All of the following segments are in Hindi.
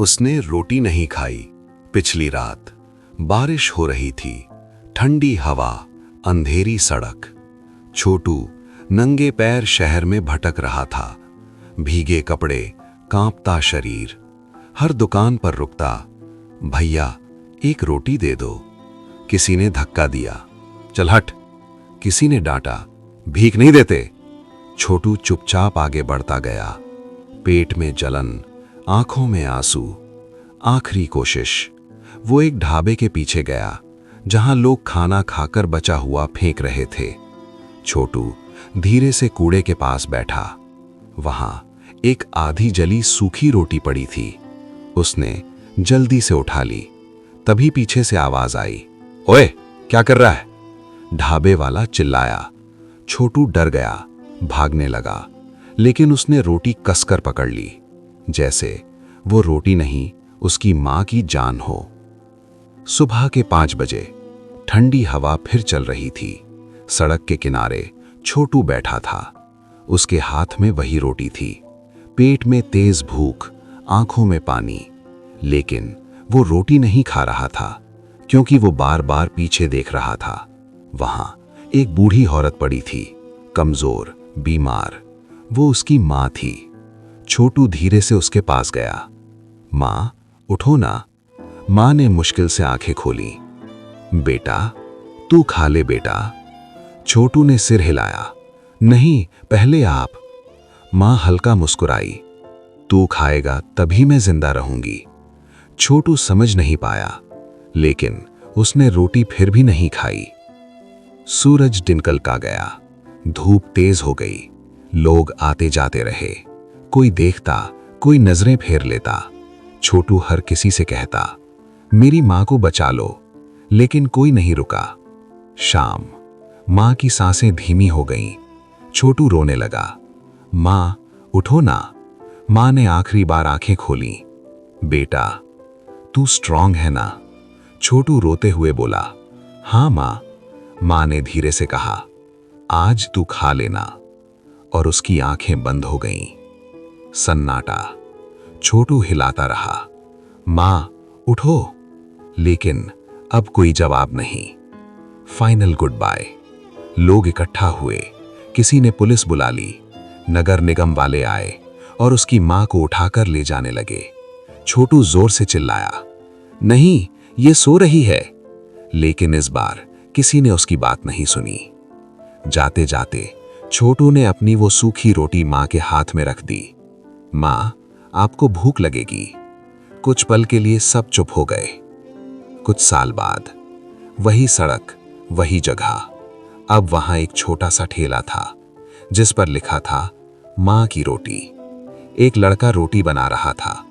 उसने रोटी नहीं खाई। पिछली रात बारिश हो रही थी, ठंडी हवा, अंधेरी सड़क। छोटू नंगे पैर शहर में भटक रहा था, भीगे कपड़े, कांपता शरीर। हर दुकान पर रुकता, भैया एक रोटी दे दो। किसी ने धक्का दिया, चल हट। किसी ने डांटा, भीख नहीं देते। छोटू चुपचाप आगे बढ़ता गया, पेट में जलन, आंखों में आंसू। आखिरी कोशिश, वो एक ढाबे के पीछे गया जहां लोग खाना खाकर बचा हुआ फेंक रहे थे। छोटू धीरे से कूड़े के पास बैठा। वहां एक आधी जली सूखी रोटी पड़ी थी। उसने जल्दी से उठा ली। तभी पीछे से आवाज आई, ओए क्या कर रहा है? ढाबे वाला चिल्लाया। छोटू डर गया, भागने लगा, लेकिन उसने रोटी कसकर पकड़ ली, जैसे वो रोटी नहीं उसकी मां की जान हो। सुबह के 5 बजे ठंडी हवा फिर चल रही थी। सड़क के किनारे छोटू बैठा था। उसके हाथ में वही रोटी थी, पेट में तेज भूख, आंखों में पानी। लेकिन वो रोटी नहीं खा रहा था, क्योंकि वो बार बार पीछे देख रहा था। वहां एक बूढ़ी औरत पड़ी थी, कमजोर, बीमार। वो उसकी मां थी। छोटू धीरे से उसके पास गया। मां, उठो ना। मां ने मुश्किल से आंखें खोली। बेटा, तू खा ले बेटा। छोटू ने सिर हिलाया। नहीं, पहले आप। मां हल्का मुस्कुराई। तू खाएगा तभी मैं जिंदा रहूंगी। छोटू समझ नहीं पाया, लेकिन उसने रोटी फिर भी नहीं खाई। सूरज निकल का गया, धूप तेज हो गई। लोग आते जाते रहे, कोई देखता, कोई नजरें फेर लेता। छोटू हर किसी से कहता, मेरी मां को बचा लो, लेकिन कोई नहीं रुका। शाम, मां की सांसें धीमी हो गईं। छोटू रोने लगा। मां, उठो ना। मां ने आखिरी बार आंखें खोली। बेटा, तू स्ट्रांग है ना? छोटू रोते हुए बोला, हां मां। मां ने धीरे से कहा, आज तू खा लेना। और उसकी आंखें बंद हो गईं। सन्नाटा। छोटू हिलाता रहा, मां उठो। लेकिन अब कोई जवाब नहीं। Final goodbye. लोग इकट्ठा हुए। किसी ने पुलिस बुला ली। नगर निगम वाले आए और उसकी मां को उठाकर ले जाने लगे। छोटू जोर से चिल्लाया, नहीं, ये सो रही है। लेकिन इस बार किसी ने उसकी बात नहीं सुनी। जाते जाते छोटू ने अपनी वो सूखी रोटी मां के हाथ में रख दी। मां, आपको भूख लगेगी। कुछ पल के लिए सब चुप हो गए। कुछ साल बाद वही सड़क, वही जगह। अब वहां एक छोटा सा ठेला था, जिस पर लिखा था, मां की रोटी। एक लड़का रोटी बना रहा था।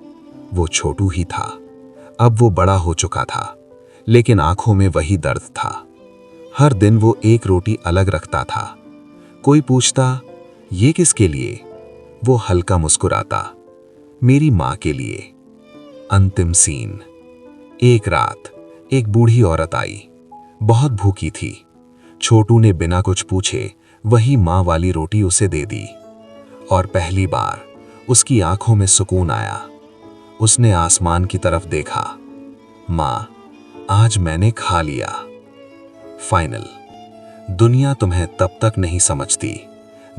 वो छोटू ही था। अब वो बड़ा हो चुका था, लेकिन आंखों में वही दर्द था। हर दिन वो एक रोटी अलग रखता था। कोई पूछता, ये किसके लिए? वो हल्का मुस्कुराता, मेरी मां के लिए। अंतिम सीन। एक रात एक बूढ़ी औरत आई, बहुत भूखी थी। छोटू ने बिना कुछ पूछे वही मां वाली रोटी उसे दे दी। और पहली बार उसकी आंखों में सुकून आया। उसने आसमान की तरफ देखा। मां, आज मैंने खा लिया। फाइनल। दुनिया तुम्हें तब तक नहीं समझती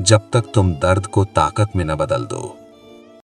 जब तक तुम दर्द को ताकत में न बदल दो।